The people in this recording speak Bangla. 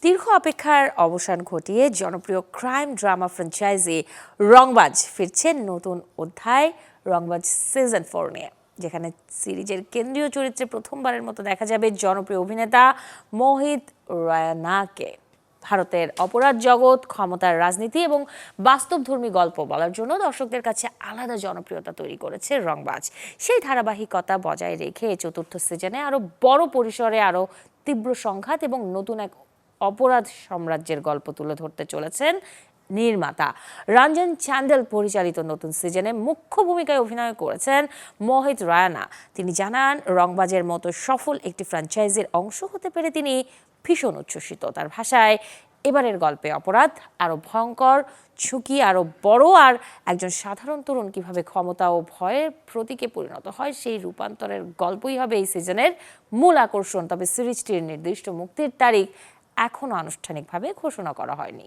দীর্ঘ অপেক্ষার অবসান ঘটিয়ে জনপ্রিয় ক্রাইম ড্রামা ফ্র্যাঞ্চাইজি রংবাজ ফিরছে নতুন অধ্যায় রংবাজ সিজন 4 নিয়ে, যেখানে সিরিজের কেন্দ্রীয় চরিত্রে প্রথমবারের মতো দেখা যাবে জনপ্রিয় অভিনেতা মোহিত রায়নাকে। ভারতের অপরাধ জগৎ, ক্ষমতার রাজনীতি এবং বাস্তবধর্মী গল্প বলার জন্য দর্শকদের কাছে আলাদা জনপ্রিয়তা তৈরি করেছে রংবাজ। সেই ধারাবাহিকতা বজায় রেখে চতুর্থ সিজনে আরো বড় পরিসরে, আরো তীব্র সংঘাত এবং নতুন এক অপরাধ সাম্রাজ্যের গল্প তুলে ধরতে চলেছেন নির্মাতা রঞ্জন চান্দেল পরিচালিত নতুন সিজনে মুখ্য ভূমিকায় অভিনয় করেছেন মোহিত রায়না। তিনি জানান, রংবাজের মতো সফল একটি ফ্র্যাঞ্চাইজির অংশ হতে পেরে তিনি ভীষণ উচ্ছ্বসিত। তার ভাষায়, এবারের গল্পে অপরাধ আরো ভয়ঙ্কর, ঝুঁকি আরো বড়, আর একজন সাধারণ তরুণ কিভাবে ক্ষমতা ও ভয়ের প্রতীকে পরিণত হয় সেই রূপান্তরের গল্পই হবে এই সিজনের মূল আকর্ষণ। তবে সিরিজটির নির্দিষ্ট মুক্তির তারিখ এখনো আনুষ্ঠানিকভাবে ঘোষণা করা হয়নি।